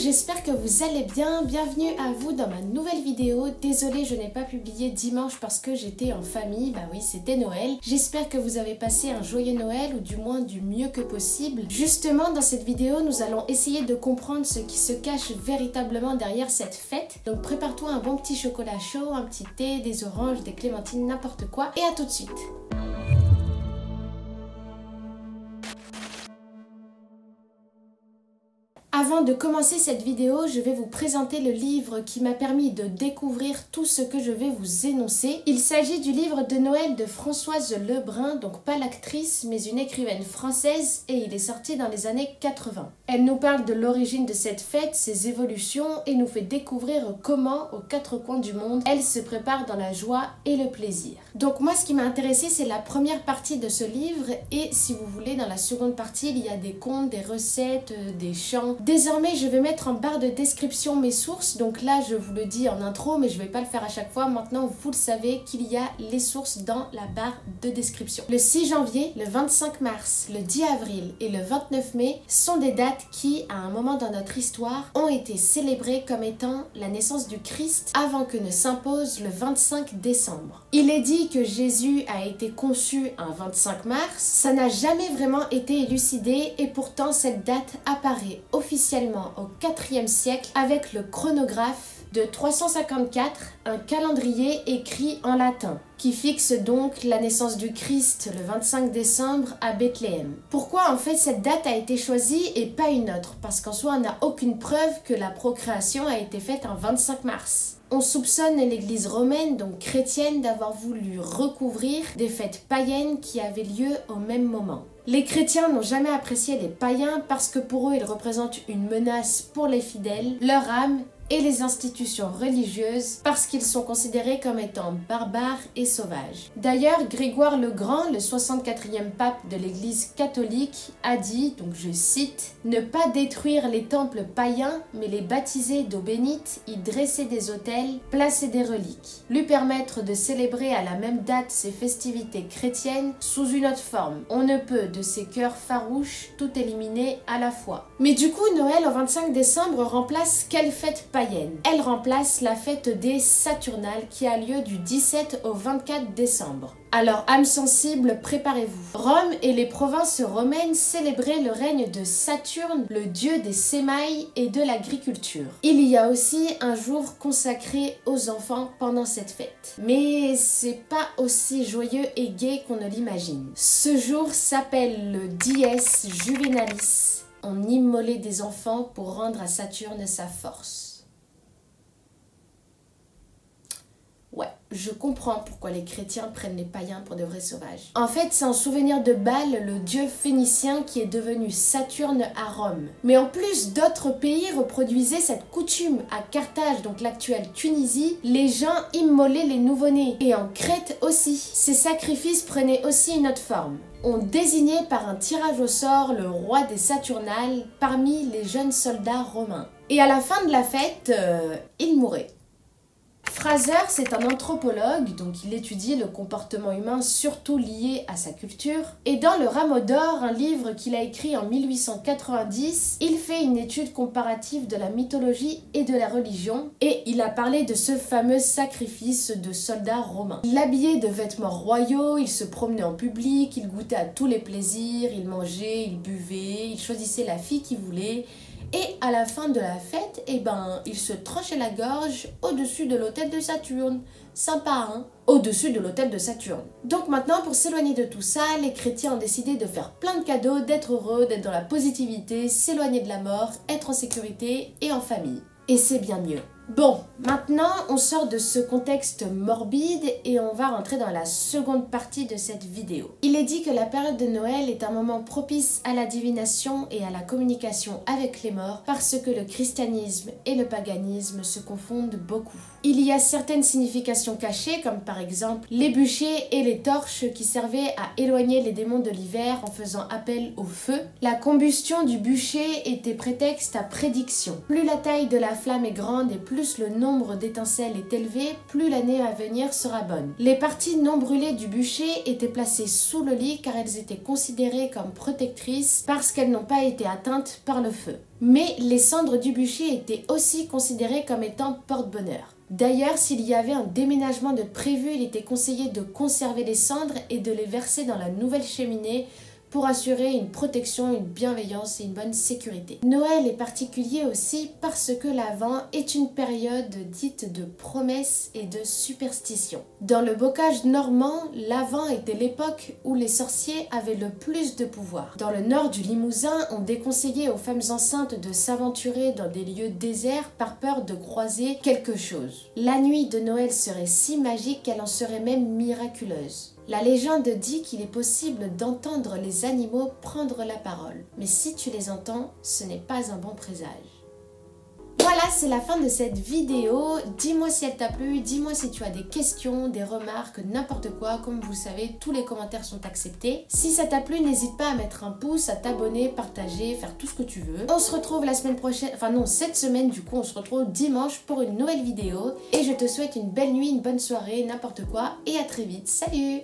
j'espère que vous allez bien. Bienvenue à vous dans ma nouvelle vidéo. Désolée, je n'ai pas publié dimanche parce que j'étais en famille. Bah oui, c'était Noël. J'espère que vous avez passé un joyeux Noël ou du moins du mieux que possible. Justement, dans cette vidéo, nous allons essayer de comprendre ce qui se cache véritablement derrière cette fête. Donc prépare-toi un bon petit chocolat chaud, un petit thé, des oranges, des clémentines, n'importe quoi. Et à tout de suite. Avant de commencer cette vidéo, je vais vous présenter le livre qui m'a permis de découvrir tout ce que je vais vous énoncer. Il s'agit du livre de Noël de Françoise Lebrun, donc pas l'actrice, mais une écrivaine française, et il est sorti dans les années 80. Elle nous parle de l'origine de cette fête, ses évolutions, et nous fait découvrir comment, aux quatre coins du monde, elle se prépare dans la joie et le plaisir. Donc moi, ce qui m'a intéressé, c'est la première partie de ce livre, et si vous voulez, dans la seconde partie, il y a des contes, des recettes, des chants. Désormais, je vais mettre en barre de description mes sources. Donc là, je vous le dis en intro, mais je ne vais pas le faire à chaque fois. Maintenant, vous le savez qu'il y a les sources dans la barre de description. Le 6 janvier, le 25 mars, le 10 avril et le 29 mai sont des dates qui, à un moment dans notre histoire, ont été célébrées comme étant la naissance du Christ avant que ne s'impose le 25 décembre. Il est dit que Jésus a été conçu un 25 mars. Ça n'a jamais vraiment été élucidé et pourtant cette date apparaît officiellement au IVe siècle avec le chronographe de 354, un calendrier écrit en latin, qui fixe donc la naissance du Christ le 25 décembre à Bethléem. Pourquoi en fait cette date a été choisie et pas une autre? Parce qu'en soi on n'a aucune preuve que la procréation a été faite un 25 mars. On soupçonne l'église romaine, donc chrétienne, d'avoir voulu recouvrir des fêtes païennes qui avaient lieu au même moment. Les chrétiens n'ont jamais apprécié les païens parce que pour eux ils représentent une menace pour les fidèles, leur âme et les institutions religieuses parce qu'ils sont considérés comme étant barbares et sauvages. D'ailleurs, Grégoire le Grand, le 64e pape de l'église catholique, a dit, donc je cite, « Ne pas détruire les temples païens, mais les baptiser d'eau bénite, y dresser des autels, placer des reliques, lui permettre de célébrer à la même date ses festivités chrétiennes sous une autre forme. On ne peut de ces cœurs farouches tout éliminer à la fois. » Mais du coup, Noël au 25 décembre remplace quelle fête païenne? Elle remplace la fête des Saturnales qui a lieu du 17 au 24 décembre. Alors, âmes sensibles, préparez-vous. Rome et les provinces romaines célébraient le règne de Saturne, le dieu des sémailles et de l'agriculture. Il y a aussi un jour consacré aux enfants pendant cette fête. Mais c'est pas aussi joyeux et gai qu'on ne l'imagine. Ce jour s'appelle le Dies Juvenalis. On immolait des enfants pour rendre à Saturne sa force. Ouais, je comprends pourquoi les chrétiens prennent les païens pour de vrais sauvages. En fait, c'est en souvenir de Baal, le dieu phénicien qui est devenu Saturne à Rome. Mais en plus, d'autres pays reproduisaient cette coutume. À Carthage, donc l'actuelle Tunisie, les gens immolaient les nouveau-nés. Et en Crète aussi. Ces sacrifices prenaient aussi une autre forme. On désignait par un tirage au sort le roi des Saturnales parmi les jeunes soldats romains. Et à la fin de la fête, il mourait. Fraser, c'est un anthropologue, donc il étudie le comportement humain surtout lié à sa culture. Et dans Le Rameau d'Or, un livre qu'il a écrit en 1890, il fait une étude comparative de la mythologie et de la religion. Et il a parlé de ce fameux sacrifice de soldats romains. Il l'habillait de vêtements royaux, il se promenait en public, il goûtait à tous les plaisirs, il mangeait, il buvait, il choisissait la fille qu'il voulait. Et à la fin de la fête, il se tranchait la gorge au-dessus de l'autel de Saturne. Sympa, hein? Au-dessus de l'autel de Saturne. Donc maintenant, pour s'éloigner de tout ça, les chrétiens ont décidé de faire plein de cadeaux, d'être heureux, d'être dans la positivité, s'éloigner de la mort, être en sécurité et en famille. Et c'est bien mieux. Bon, maintenant on sort de ce contexte morbide et on va rentrer dans la seconde partie de cette vidéo. Il est dit que la période de Noël est un moment propice à la divination et à la communication avec les morts parce que le christianisme et le paganisme se confondent beaucoup. Il y a certaines significations cachées comme par exemple les bûchers et les torches qui servaient à éloigner les démons de l'hiver en faisant appel au feu. La combustion du bûcher était prétexte à prédiction. Plus la taille de la flamme est grande et plus plus le nombre d'étincelles est élevé, plus l'année à venir sera bonne. Les parties non brûlées du bûcher étaient placées sous le lit car elles étaient considérées comme protectrices parce qu'elles n'ont pas été atteintes par le feu. Mais les cendres du bûcher étaient aussi considérées comme étant porte-bonheur. D'ailleurs, s'il y avait un déménagement de prévu, il était conseillé de conserver les cendres et de les verser dans la nouvelle cheminée pour assurer une protection, une bienveillance et une bonne sécurité. Noël est particulier aussi parce que l'Avent est une période dite de promesses et de superstitions. Dans le bocage normand, l'Avent était l'époque où les sorciers avaient le plus de pouvoir. Dans le nord du Limousin, on déconseillait aux femmes enceintes de s'aventurer dans des lieux déserts par peur de croiser quelque chose. La nuit de Noël serait si magique qu'elle en serait même miraculeuse. La légende dit qu'il est possible d'entendre les animaux prendre la parole. Mais si tu les entends, ce n'est pas un bon présage. Voilà, c'est la fin de cette vidéo. Dis-moi si elle t'a plu, dis-moi si tu as des questions, des remarques, n'importe quoi. Comme vous savez, tous les commentaires sont acceptés. Si ça t'a plu, n'hésite pas à mettre un pouce, à t'abonner, partager, faire tout ce que tu veux. On se retrouve la semaine prochaine, enfin non, cette semaine du coup, on se retrouve dimanche pour une nouvelle vidéo. Et je te souhaite une belle nuit, une bonne soirée, n'importe quoi. Et à très vite, salut!